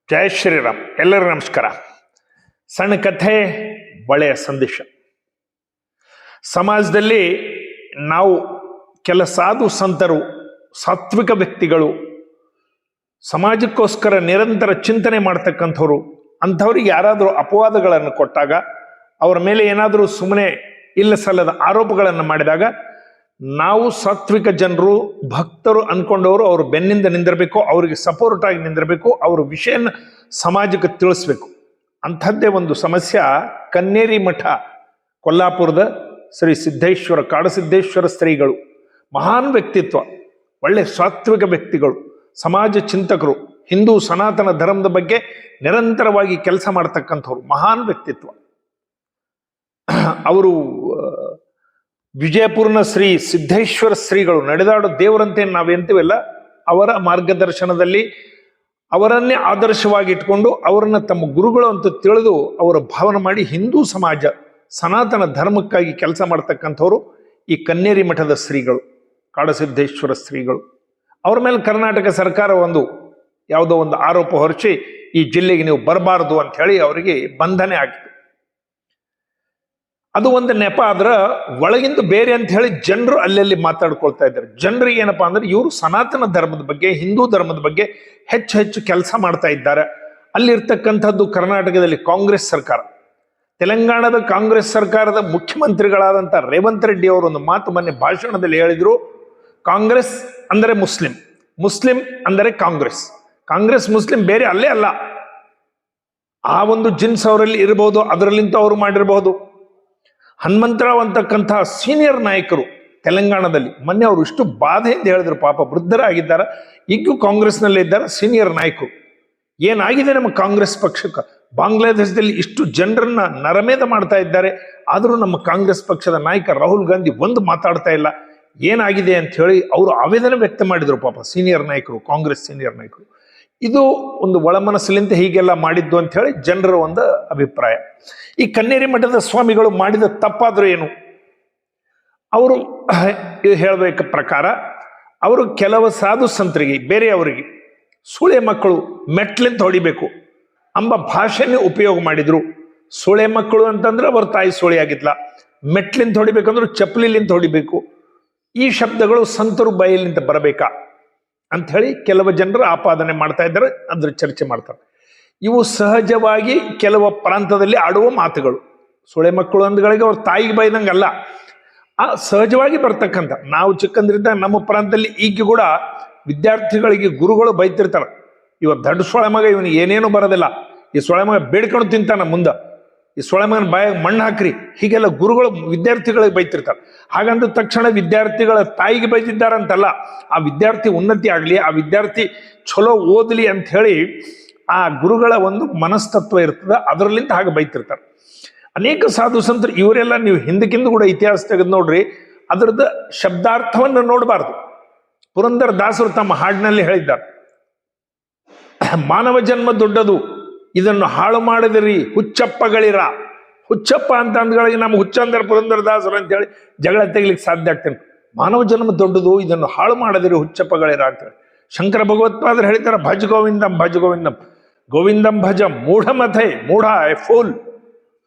ಜಯ ಶ್ರೀರಾಮ್. ಎಲ್ಲರಿಗೂ ನಮಸ್ಕಾರ. ಸಣ್ಣ ಕಥೆ, ಒಳ್ಳೆಯ ಸಂದೇಶ. ಸಮಾಜದಲ್ಲಿ ನಾವು ಕೆಲ ಸಾಧು ಸಂತರು, ಸಾತ್ವಿಕ ವ್ಯಕ್ತಿಗಳು, ಸಮಾಜಕ್ಕೋಸ್ಕರ ನಿರಂತರ ಚಿಂತನೆ ಮಾಡ್ತಕ್ಕಂಥವ್ರು, ಅಂಥವ್ರಿಗೆ ಯಾರಾದರೂ ಅಪವಾದಗಳನ್ನು ಕೊಟ್ಟಾಗ, ಅವರ ಮೇಲೆ ಏನಾದರೂ ಸುಮ್ಮನೆ ಇಲ್ಲ ಸಲ್ಲದ ಆರೋಪಗಳನ್ನು ಮಾಡಿದಾಗ, ನಾವು ಸಾತ್ವಿಕ ಜನರು, ಭಕ್ತರು ಅನ್ಕೊಂಡವರು ಅವ್ರ ಬೆನ್ನಿಂದ ನಿಂದಿರಬೇಕು, ಅವರಿಗೆ ಸಪೋರ್ಟ್ ಆಗಿ ನಿಂದಿರಬೇಕು, ಅವ್ರ ವಿಷಯನ ಸಮಾಜಕ್ಕೆ ತಿಳಿಸ್ಬೇಕು. ಅಂಥದ್ದೇ ಒಂದು ಸಮಸ್ಯೆ ಕನ್ನೇರಿ ಮಠ, ಕೊಲ್ಲಾಪುರದ ಶ್ರೀ ಸಿದ್ದೇಶ್ವರ, ಕಾಡಸಿದ್ದೇಶ್ವರ ಶ್ರೀಗಳು. ಮಹಾನ್ ವ್ಯಕ್ತಿತ್ವ, ಒಳ್ಳೆ ಸಾತ್ವಿಕ ವ್ಯಕ್ತಿಗಳು, ಸಮಾಜ ಚಿಂತಕರು, ಹಿಂದೂ ಸನಾತನ ಧರ್ಮದ ಬಗ್ಗೆ ನಿರಂತರವಾಗಿ ಕೆಲಸ ಮಾಡ್ತಕ್ಕಂಥವ್ರು, ಮಹಾನ್ ವ್ಯಕ್ತಿತ್ವ. ಅವರು ವಿಜಯಪುರನ ಶ್ರೀ ಸಿದ್ದೇಶ್ವರ ಶ್ರೀಗಳು, ನಡೆದಾಡೋ ದೇವರಂತೆ ನಾವೆಂತೀವಲ್ಲ, ಅವರ ಮಾರ್ಗದರ್ಶನದಲ್ಲಿ ಅವರನ್ನೇ ಆದರ್ಶವಾಗಿ ಇಟ್ಕೊಂಡು ಅವರನ್ನ ತಮ್ಮ ಗುರುಗಳು ಅಂತ ತಿಳಿದು ಅವರ ಭಾವನೆ ಮಾಡಿ ಹಿಂದೂ ಸಮಾಜ ಸನಾತನ ಧರ್ಮಕ್ಕಾಗಿ ಕೆಲಸ ಮಾಡ್ತಕ್ಕಂಥವ್ರು ಈ ಕನ್ನೇರಿ ಮಠದ ಶ್ರೀಗಳು, ಕಾಡಸಿದ್ದೇಶ್ವರ ಶ್ರೀಗಳು. ಅವ್ರ ಮೇಲೆ ಕರ್ನಾಟಕ ಸರ್ಕಾರ ಯಾವುದೋ ಒಂದು ಆರೋಪ ಹೊರಿಸಿ ಈ ಜಿಲ್ಲೆಗೆ ನೀವು ಬರಬಾರದು ಅಂತ ಹೇಳಿ ಅವರಿಗೆ ಬಂಧನೆ ಆಗಿತ್ತು. ಅದು ಒಂದು ನೆಪ. ಆದ್ರ ಒಳಗಿಂದ ಬೇರೆ ಅಂತ ಹೇಳಿ ಜನರು ಅಲ್ಲಲ್ಲಿ ಮಾತಾಡ್ಕೊಳ್ತಾ ಇದ್ದಾರೆ. ಜನರಿಗೆ ಏನಪ್ಪಾ ಅಂದ್ರೆ, ಇವರು ಸನಾತನ ಧರ್ಮದ ಬಗ್ಗೆ, ಹಿಂದೂ ಧರ್ಮದ ಬಗ್ಗೆ ಹೆಚ್ಚು ಕೆಲಸ ಮಾಡ್ತಾ ಇದ್ದಾರೆ. ಅಲ್ಲಿರ್ತಕ್ಕಂಥದ್ದು ಕರ್ನಾಟಕದಲ್ಲಿ ಕಾಂಗ್ರೆಸ್ ಸರ್ಕಾರ, ತೆಲಂಗಾಣದ ಕಾಂಗ್ರೆಸ್ ಸರ್ಕಾರದ ಮುಖ್ಯಮಂತ್ರಿಗಳಾದಂಥ ರೇವಂತ್ ರೆಡ್ಡಿ ಅವರು ಒಂದು ಮಾತು ಮೊನ್ನೆ ಭಾಷಣದಲ್ಲಿ ಹೇಳಿದ್ರು, ಕಾಂಗ್ರೆಸ್ ಅಂದರೆ ಮುಸ್ಲಿಂ, ಮುಸ್ಲಿಂ ಅಂದರೆ ಕಾಂಗ್ರೆಸ್, ಕಾಂಗ್ರೆಸ್ ಮುಸ್ಲಿಂ ಬೇರೆ ಅಲ್ಲೇ ಅಲ್ಲ. ಆ ಒಂದು ಜಿನ್ಸ್ ಅವರಲ್ಲಿ ಇರಬಹುದು, ಅದರಲ್ಲಿಂತ ಅವರು ಮಾಡಿರಬಹುದು. ಹನುಮಂತರಾವ್ ಅಂತಕ್ಕಂಥ ಸೀನಿಯರ್ ನಾಯಕರು ತೆಲಂಗಾಣದಲ್ಲಿ ಮೊನ್ನೆ ಅವರು ಇಷ್ಟು ಬಾಧೆಯಿಂದ ಹೇಳಿದ್ರು, ಪಾಪ ವೃದ್ಧರಾಗಿದ್ದಾರೆ, ಈಗೂ ಕಾಂಗ್ರೆಸ್ನಲ್ಲೇ ಇದ್ದಾರೆ, ಸೀನಿಯರ್ ನಾಯಕರು. ಏನಾಗಿದೆ ನಮ್ಮ ಕಾಂಗ್ರೆಸ್ ಪಕ್ಷಕ್ಕೆ? ಬಾಂಗ್ಲಾದೇಶದಲ್ಲಿ ಇಷ್ಟು ಜನರನ್ನ ನರಮೇಧ ಮಾಡ್ತಾ ಇದ್ದಾರೆ, ಆದರೂ ನಮ್ಮ ಕಾಂಗ್ರೆಸ್ ಪಕ್ಷದ ನಾಯಕ ರಾಹುಲ್ ಗಾಂಧಿ ಒಂದು ಮಾತಾಡ್ತಾ ಇಲ್ಲ. ಏನಾಗಿದೆ ಅಂತ ಹೇಳಿ ಅವರು ಆವೇದನೆ ವ್ಯಕ್ತ ಮಾಡಿದ್ರು, ಪಾಪ ಸೀನಿಯರ್ ನಾಯಕರು, ಕಾಂಗ್ರೆಸ್ ಸೀನಿಯರ್ ನಾಯಕರು. ಇದು ಒಂದು ಒಳಮನಸ್ಸಿನಿಂದ ಹೀಗೆಲ್ಲ ಮಾಡಿದ್ದು ಅಂತ ಹೇಳಿ ಜನರ ಒಂದು ಅಭಿಪ್ರಾಯ. ಈ ಕನ್ನೇರಿ ಮಠದ ಸ್ವಾಮಿಗಳು ಮಾಡಿದ ತಪ್ಪಾದ್ರೂ ಏನು? ಅವರು ಹೇಳಬೇಕ ಪ್ರಕಾರ, ಅವರು ಕೆಲವು ಸಾಧು ಸಂತರಿಗೆ, ಬೇರೆಯವರಿಗೆ ಸೂಳೆ ಮಕ್ಕಳು ಮೆಟ್ಲಿಂದ ಹೊಡಿಬೇಕು ಎಂಬ ಭಾಷೆನೇ ಉಪಯೋಗ ಮಾಡಿದ್ರು. ಸೂಳೆ ಮಕ್ಕಳು ಅಂತಂದ್ರೆ ಅವ್ರ ತಾಯಿ ಸೂಳೆ ಆಗಿದ್ಲ, ಮೆಟ್ಲಿಂದ ಹೊಡಿಬೇಕಂದ್ರೆ ಚಪ್ಪಲಿಲಿಂದ ಹೊಡಿಬೇಕು. ಈ ಶಬ್ದಗಳು ಸಂತರು ಬಾಯಲ್ಲಿಂದ ಬರಬೇಕಾ ಅಂತ ಹೇಳಿ ಕೆಲವು ಜನರು ಆಪಾದನೆ ಮಾಡ್ತಾ ಇದ್ದಾರೆ, ಅದ್ರ ಚರ್ಚೆ ಮಾಡ್ತಾರೆ. ಇವು ಸಹಜವಾಗಿ ಕೆಲವು ಪ್ರಾಂತದಲ್ಲಿ ಆಡುವ ಮಾತುಗಳು. ಸೊಳೆ ಮಕ್ಕಳು ಅಂದಗಳಿಗೆ ಅವ್ರ ತಾಯಿಗೆ ಬೈದಂಗಲ್ಲ, ಆ ಸಹಜವಾಗಿ ಬರ್ತಕ್ಕಂಥ. ನಾವು ಚಿಕ್ಕಂದ್ರಿಂದ ನಮ್ಮ ಪ್ರಾಂತದಲ್ಲಿ ಈಗ ಕೂಡ ವಿದ್ಯಾರ್ಥಿಗಳಿಗೆ ಗುರುಗಳು ಬೈತಿರ್ತಾರೆ, ಇವ ದೊಡ್ಡ ಸೊಳೆ ಮಗ, ಇವನಿಗೆ ಏನೇನು ಬರೋದಿಲ್ಲ, ಈ ಸೊಳೆ ಮಗ ಬೇಡ್ಕೊಂಡು ತಿಂತಾನ, ಮುಂದೆ ಈ ಸೊಳೆ ಮಗನ ಬಾಯಾಗ ಮಣ್ಣು ಹಾಕ್ರಿ, ಹೀಗೆಲ್ಲ ಗುರುಗಳು ವಿದ್ಯಾರ್ಥಿಗಳಿಗೆ ಬೈತಿರ್ತಾರೆ. ಹಾಗಂದ ತಕ್ಷಣ ವಿದ್ಯಾರ್ಥಿಗಳ ತಾಯಿಗೆ ಬೈದಿದ್ದಾರಂತಲ್ಲ, ಆ ವಿದ್ಯಾರ್ಥಿ ಉನ್ನತಿ ಆಗಲಿ, ಆ ವಿದ್ಯಾರ್ಥಿ ಚಲೋ ಓದಲಿ ಅಂತ ಹೇಳಿ ಆ ಗುರುಗಳ ಒಂದು ಮನಸ್ತತ್ವ ಇರ್ತದೆ, ಅದರಲ್ಲಿಂದ ಹಾಗೆ ಬೈತಿರ್ತಾರೆ. ಅನೇಕ ಸಾಧು ಸಂತರು ಇವರೆಲ್ಲ ನೀವು ಹಿಂದಕ್ಕಿಂದ ಕೂಡ ಇತಿಹಾಸ ತೆಗೆದು ನೋಡ್ರಿ, ಅದರದ್ದು ಶಬ್ದಾರ್ಥವನ್ನು ನೋಡಬಾರ್ದು. ಪುರಂದರ ದಾಸರು ತಮ್ಮ ಹಾಡಿನಲ್ಲಿ ಹೇಳಿದ್ದಾರೆ, ಮಾನವ ಜನ್ಮ ದೊಡ್ಡದು, ಇದನ್ನು ಹಾಳು ಮಾಡಿದಿರಿ ಹುಚ್ಚಪ್ಪಗಳಿರ. ಹುಚ್ಚಪ್ಪ ಅಂತ ಅಂದ್ಗಳಿಗೆ ನಮ್ಮ ಹುಚ್ಚ ಅಂದ್ರೆ ಪುರಂದರ ದಾಸರು ಅಂತೇಳಿ ಜಗಳ ತೆಗಿಲಿಕ್ಕೆ ಸಾಧ್ಯ ಆಗ್ತೇನೆ. ಮಾನವ ಜನ್ಮ ದೊಡ್ಡದು, ಇದನ್ನು ಹಾಳು ಮಾಡದಿರಿ ಹುಚ್ಚಪ್ಪಗಳಿರ ಅಂತೇಳಿ ಶಂಕರ ಭಗವತ್ಪಾದರು ಹೇಳ್ತಾರೆ, ಭಜ ಗೋವಿಂದಂ ಭಜ ಗೋವಿಂದಂ, ಗೋವಿಂದಂ ಭಜ ಮೂಢಮತೆ, ಮೂಢ ಎ ಫೂಲ್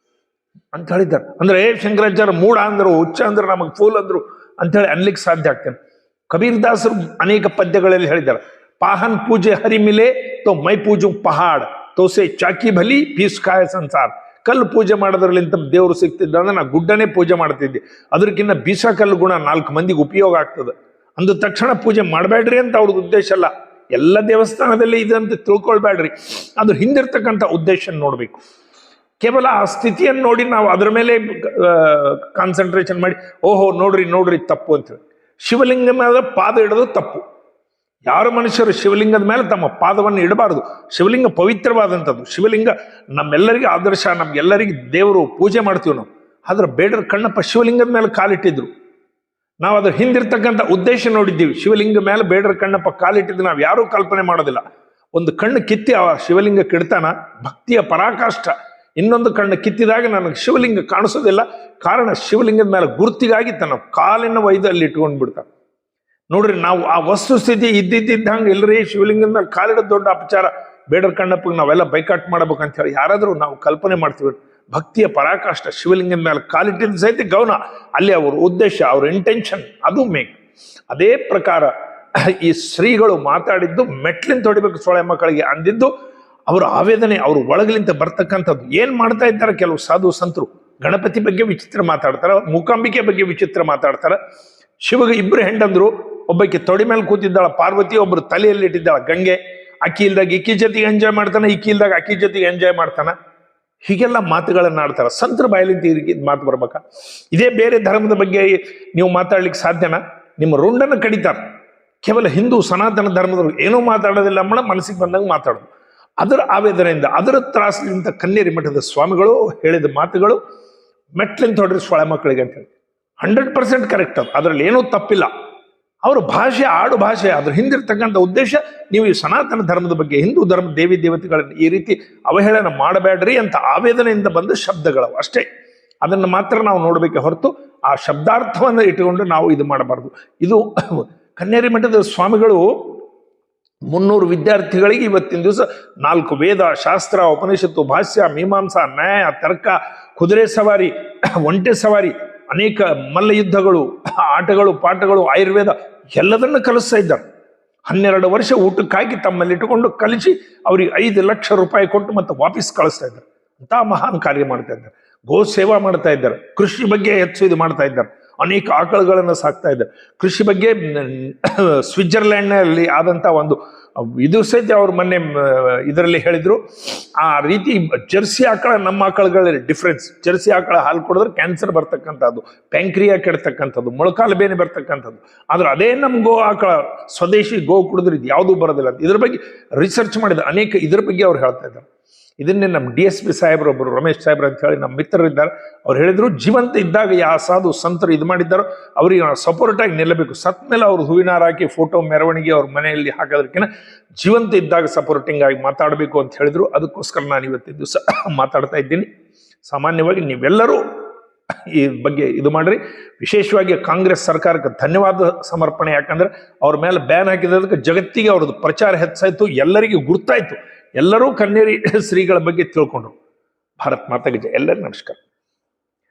ಅಂತ ಹೇಳಿದ್ದಾರೆ. ಅಂದ್ರೆ ಶಂಕರಾಚಾರ್ಯ ಮೂಢ ಅಂದ್ರು, ಹುಚ್ಚ ಅಂದ್ರೆ ನಮಗೆ ಫೂಲ್ ಅಂದ್ರು ಅಂತೇಳಿ ಅನ್ಲಿಕ್ಕೆ ಸಾಧ್ಯ ಆಗ್ತೇನೆ. ಕಬೀರ್ ದಾಸರು ಅನೇಕ ಪದ್ಯಗಳಲ್ಲಿ ಹೇಳಿದ್ದಾರೆ, ಪಾಹನ್ ಪೂಜೆ ಹರಿ ಮಿಲೆ ತೋ ಮೈ ಪೂಜು ಪಹಾಡ್, ತೋಸೆ ಚಾಕಿ ಭಲಿ ಪೀಸ್ ಕಾಯ ಸಂಸಾರ. ಕಲ್ಲು ಪೂಜೆ ಮಾಡೋದ್ರಲ್ಲಿಂತ ದೇವರು ಸಿಗ್ತಿದ್ದ ಅಂದ್ರೆ ನಾ ಗುಡ್ಡನೇ ಪೂಜೆ ಮಾಡ್ತಿದ್ದೆ, ಅದಕ್ಕಿಂತ ಬೀಸ ಕಲ್ಲು ಗುಣ 4 ಮಂದಿಗೆ ಉಪಯೋಗ ಆಗ್ತದೆ ಅಂದ ತಕ್ಷಣ ಪೂಜೆ ಮಾಡಬೇಡ್ರಿ ಅಂತ ಅವ್ರದ್ದು ಉದ್ದೇಶ ಅಲ್ಲ. ಎಲ್ಲ ದೇವಸ್ಥಾನದಲ್ಲಿ ಇದೆ ಅಂತ ತಿಳ್ಕೊಳ್ಬೇಡ್ರಿ, ಅದ್ರ ಹಿಂದಿರ್ತಕ್ಕಂಥ ಉದ್ದೇಶ ನೋಡ್ಬೇಕು. ಕೇವಲ ಆ ಸ್ಥಿತಿಯನ್ನು ನೋಡಿ ನಾವು ಅದ್ರ ಮೇಲೆ ಕಾನ್ಸಂಟ್ರೇಷನ್ ಮಾಡಿ ಓಹೋ ನೋಡ್ರಿ ತಪ್ಪು ಅಂತೇಳಿ. ಶಿವಲಿಂಗ ಮೇಲೆ ಪಾದ ಇಡೋದು ತಪ್ಪು. ಯಾರು ಮನುಷ್ಯರು ಶಿವಲಿಂಗದ ಮೇಲೆ ತಮ್ಮ ಪಾದವನ್ನು ಇಡಬಾರದು. ಶಿವಲಿಂಗ ಪವಿತ್ರವಾದಂಥದ್ದು, ಶಿವಲಿಂಗ ನಮ್ಮೆಲ್ಲರಿಗೂ ಆದರ್ಶ, ನಮ್ಗೆಲ್ಲರಿಗೂ ದೇವರು ಪೂಜೆ ಮಾಡ್ತೀವಿ ನಾವು. ಆದ್ರೆ ಬೇಡರ ಕಣ್ಣಪ್ಪ ಶಿವಲಿಂಗದ ಮೇಲೆ ಕಾಲಿಟ್ಟಿದ್ರು, ನಾವು ಅದ್ರ ಹಿಂದಿರ್ತಕ್ಕಂಥ ಉದ್ದೇಶ ನೋಡಿದ್ದೀವಿ. ಶಿವಲಿಂಗ ಮೇಲೆ ಬೇಡರ ಕಣ್ಣಪ್ಪ ಕಾಲಿಟ್ಟಿದ್ದು ನಾವು ಯಾರೂ ಕಲ್ಪನೆ ಮಾಡೋದಿಲ್ಲ. ಒಂದು ಕಣ್ಣು ಕಿತ್ತಿ ಆ ಶಿವಲಿಂಗ ಕೆಡ್ತಾನ, ಭಕ್ತಿಯ ಪರಾಕಾಷ್ಠ. ಇನ್ನೊಂದು ಕಣ್ಣು ಕಿತ್ತಿದಾಗ ನನಗೆ ಶಿವಲಿಂಗ ಕಾಣಿಸೋದಿಲ್ಲ, ಕಾರಣ ಶಿವಲಿಂಗದ ಮೇಲೆ ಗುರ್ತಿಗಾಗಿ ತನ್ನ ಕಾಲಿನ ಒಯ್ದು ಅಲ್ಲಿ ಇಟ್ಕೊಂಡು ಬಿಡ್ತಾನೆ. ನೋಡ್ರಿ, ನಾವು ಆ ವಸ್ತು ಸ್ಥಿತಿ ಇದ್ದಿದ್ದಂಗೆ ಎಲ್ಲರೇ ಶಿವಲಿಂಗದ ಮೇಲೆ ಕಾಲಿಡೋದು ದೊಡ್ಡ ಅಪಚಾರ. ಬೇಡರ ಕಣ್ಣಪ್ಪಗೆ ನಾವೆಲ್ಲ ಬೈಕಾಟ್ ಮಾಡ್ಬೇಕಂತ ಹೇಳಿ ಯಾರಾದರೂ ನಾವು ಕಲ್ಪನೆ ಮಾಡ್ತೀವಿ. ಭಕ್ತಿಯ ಪರಾಕಾಷ್ಠ ಶಿವಲಿಂಗದ ಮೇಲೆ ಕಾಲಿಟ್ಟಿದ್ದ ಸಹಿತ ಗೌನ, ಅಲ್ಲಿ ಅವ್ರ ಉದ್ದೇಶ, ಅವ್ರ ಇಂಟೆನ್ಷನ್ ಅದು ಮೇಕ್. ಅದೇ ಪ್ರಕಾರ ಈ ಶ್ರೀಗಳು ಮಾತಾಡಿದ್ದು ಮೆಟ್ಲಿಂದ ಹೊಡಿಬೇಕು ಸೊಳೆ ಮಕ್ಕಳಿಗೆ ಅಂದಿದ್ದು ಅವರ ಆವೇದನೆ, ಅವ್ರ ಒಳಗಲಿಂದ ಬರ್ತಕ್ಕಂಥದ್ದು. ಏನ್ ಮಾಡ್ತಾ ಇದ್ದಾರೆ ಕೆಲವು ಸಾಧು ಸಂತರು, ಗಣಪತಿ ಬಗ್ಗೆ ವಿಚಿತ್ರ ಮಾತಾಡ್ತಾರ, ಮೂಕಾಂಬಿಕೆ ಬಗ್ಗೆ ವಿಚಿತ್ರ ಮಾತಾಡ್ತಾರ. ಶಿವಗೆ ಇಬ್ರು ಹೆಂಡಂದ್ರು, ಒಬ್ಬಕ್ಕೆ ತೊಡಿ ಮೇಲೆ ಕೂತಿದ್ದಾಳ ಪಾರ್ವತಿ, ಒಬ್ರು ತಲೆಯಲ್ಲಿ ಇಟ್ಟಿದ್ದಾಳ ಗಂಗೆ. ಅಕ್ಕಿ ಇಲ್ದಾಗ ಇಕ್ಕಿ ಜೊತೆಗೆ ಎಂಜಾಯ್ ಮಾಡ್ತಾನ, ಇಕ್ಕಿ ಇಲ್ದಾಗ ಅಕ್ಕಿ ಜೊತೆಗೆ ಎಂಜಾಯ್ ಮಾಡ್ತಾನ. ಹೀಗೆಲ್ಲ ಮಾತುಗಳನ್ನ ಆಡ್ತಾರ. ಸಂತರ ಬಾಯಲಿಂದ ಇದು ಮಾತು ಬರ್ಬೇಕ? ಇದೇ ಬೇರೆ ಧರ್ಮದ ಬಗ್ಗೆ ನೀವು ಮಾತಾಡ್ಲಿಕ್ಕೆ ಸಾಧ್ಯನಾ? ನಿಮ್ಮ ರುಂಡನ್ನು ಕಡಿತಾರ. ಕೇವಲ ಹಿಂದೂ ಸನಾತನ ಧರ್ಮದವ್ರು ಏನೂ ಮಾತಾಡೋದಿಲ್ಲ, ಮನಸ್ಸಿಗೆ ಬಂದಂಗೆ ಮಾತಾಡೋದು. ಅದರ ಆವೇದನೆಯಿಂದ, ಅದರ ತ್ರಾಸದಿಂದ ಕನ್ನೇರಿ ಮಠದ ಸ್ವಾಮಿಗಳು ಹೇಳಿದ ಮಾತುಗಳು ಮೆಟ್ಲಿಂದ ಹೊಡ್ರಿ ಸೊಳೆ ಮಕ್ಕಳಿಗೆ ಅಂತ ಹೇಳಿ 100% ಕರೆಕ್ಟ್. ಅದು ಅದರಲ್ಲಿ ಏನೂ ತಪ್ಪಿಲ್ಲ. ಅವ್ರ ಭಾಷೆ, ಆಡು ಭಾಷೆ, ಅದ್ರ ಹಿಂದಿರ್ತಕ್ಕಂಥ ಉದ್ದೇಶ, ನೀವು ಈ ಸನಾತನ ಧರ್ಮದ ಬಗ್ಗೆ, ಹಿಂದೂ ಧರ್ಮದ ದೇವಿ ದೇವತೆಗಳನ್ನ ಈ ರೀತಿ ಅವಹೇಳನ ಮಾಡಬೇಡ್ರಿ ಅಂತ ಆವೇದನೆಯಿಂದ ಬಂದ ಶಬ್ದಗಳು ಅಷ್ಟೇ. ಅದನ್ನು ಮಾತ್ರ ನಾವು ನೋಡಬೇಕೆ ಹೊರತು ಆ ಶಬ್ದಾರ್ಥವನ್ನು ಇಟ್ಟುಕೊಂಡು ನಾವು ಇದು ಮಾಡಬಾರ್ದು. ಇದು ಕನ್ನೇರಿ ಮಠದ ಸ್ವಾಮಿಗಳು 300 ವಿದ್ಯಾರ್ಥಿಗಳಿಗೆ ಇವತ್ತಿನ ದಿವಸ 4 ವೇದ, ಶಾಸ್ತ್ರ, ಉಪನಿಷತ್ತು, ಭಾಷ್ಯ, ಮೀಮಾಂಸಾ, ನ್ಯಾಯ, ತರ್ಕ, ಕುದುರೆ ಸವಾರಿ, ಒಂಟೆ ಸವಾರಿ, ಅನೇಕ ಮಲ್ಲ ಯುದ್ಧಗಳು, ಆಟಗಳು, ಪಾಠಗಳು, ಆಯುರ್ವೇದ ಎಲ್ಲದನ್ನು ಕಲಿಸ್ತಾ ಇದ್ದಾರೆ. 12 ವರ್ಷ ಊಟಕ್ಕಾಗಿ ತಮ್ಮಲ್ಲಿ ಇಟ್ಟುಕೊಂಡು ಕಲಿಸಿ ಅವ್ರಿಗೆ 5 ಲಕ್ಷ ರೂಪಾಯಿ ಕೊಟ್ಟು ಮತ್ತೆ ವಾಪಸ್ ಕಳಿಸ್ತಾ ಇದ್ದಾರೆ. ಅಂತ ಮಹಾನ್ ಕಾರ್ಯ ಮಾಡ್ತಾ ಇದ್ದಾರೆ. ಗೋ ಸೇವಾ ಮಾಡ್ತಾ ಇದ್ದಾರೆ. ಕೃಷಿ ಬಗ್ಗೆ ಹೆಚ್ಚು ಇದು ಮಾಡ್ತಾ ಇದ್ದಾರೆ. ಅನೇಕ ಆಕಳುಗಳನ್ನು ಸಾಕ್ತಾ ಇದ್ದಾರೆ. ಕೃಷಿ ಬಗ್ಗೆ ಸ್ವಿಟ್ಜರ್ಲ್ಯಾಂಡ್ನಲ್ಲಿ ಆದಂಥ ಒಂದು ಇದು ಸಹಿತ ಅವ್ರು ಮೊನ್ನೆ ಇದರಲ್ಲಿ ಹೇಳಿದ್ರು. ಆ ರೀತಿ ಜರ್ಸಿ ಆಕಳ ನಮ್ಮ ಆಕಳುಗಳಲ್ಲಿ ಡಿಫ್ರೆನ್ಸ್. ಜರ್ಸಿ ಆಕಳ ಹಾಲು ಕುಡಿದ್ರೆ ಕ್ಯಾನ್ಸರ್ ಬರ್ತಕ್ಕಂಥದ್ದು, ಪ್ಯಾಂಕ್ರಿಯಾ ಕೆಡ್ತಕ್ಕಂಥದ್ದು, ಮೊಳಕಾಲು ಬೇನೆ ಬರ್ತಕ್ಕಂಥದ್ದು. ಆದ್ರೆ ಅದೇ ನಮ್ಮ ಗೋ ಆಕಳ ಸ್ವದೇಶಿ ಗೋ ಕುಡಿದ್ರೆ ಇದು ಯಾವುದೂ ಬರೋದಿಲ್ಲ ಅಂತ ಇದ್ರ ಬಗ್ಗೆ ರಿಸರ್ಚ್ ಮಾಡಿದ ಅನೇಕ ಇದ್ರ ಬಗ್ಗೆ ಅವ್ರು ಹೇಳ್ತಾ ಇದ್ದಾರೆ. ಇದನ್ನೇ ನಮ್ಮ DSP ಸಾಹೇಬ್ರು, ಒಬ್ಬರು ರಮೇಶ್ ಸಾಹೇಬ್ರು ಅಂತ ಹೇಳಿ ನಮ್ಮ ಮಿತ್ರರಿದ್ದಾರೆ, ಅವ್ರು ಹೇಳಿದ್ರು ಜೀವಂತ ಇದ್ದಾಗ ಯಾವ ಸಾಧು ಸಂತರು ಇದು ಮಾಡಿದ್ದಾರೋ ಅವ್ರಿಗೆ ಸಪೋರ್ಟ್ ಆಗಿ ನಿಲ್ಲಬೇಕು. ಸತ್ ಮೇಲೆ ಅವ್ರು ಹೂವಿನಾರ ಹಾಕಿ ಫೋಟೋ ಮೆರವಣಿಗೆ ಅವ್ರ ಮನೆಯಲ್ಲಿ ಹಾಕೋದಕ್ಕಿಂತ ಜೀವಂತ ಇದ್ದಾಗ ಸಪೋರ್ಟಿಂಗ್ ಆಗಿ ಮಾತಾಡಬೇಕು ಅಂತ ಹೇಳಿದ್ರು. ಅದಕ್ಕೋಸ್ಕರ ನಾನು ಇವತ್ತಿನ ದಿವಸ ಮಾತಾಡ್ತಾ ಇದ್ದೀನಿ. ಸಾಮಾನ್ಯವಾಗಿ ನೀವೆಲ್ಲರೂ ಈ ಬಗ್ಗೆ ಇದು ಮಾಡ್ರಿ. ವಿಶೇಷವಾಗಿ ಕಾಂಗ್ರೆಸ್ ಸರ್ಕಾರಕ್ಕೆ ಧನ್ಯವಾದ ಸಮರ್ಪಣೆ. ಯಾಕಂದ್ರೆ ಅವ್ರ ಮೇಲೆ ಬ್ಯಾನ್ ಹಾಕಿದ್ದಕ್ಕೆ ಜಗತ್ತಿಗೆ ಅವ್ರದ್ದು ಪ್ರಚಾರ ಹೆಚ್ಚಾಯ್ತು, ಎಲ್ಲರಿಗೂ ಗುರ್ತಾಯ್ತು, ಎಲ್ಲರೂ ಕನ್ನೇರಿ ಶ್ರೀಗಳ ಬಗ್ಗೆ ತಿಳ್ಕೊಂಡ್ರು. ಭಾರತ್ ಮಾತಾಗೆ ಜಯ. ಎಲ್ಲರಿಗೂ ನಮಸ್ಕಾರ.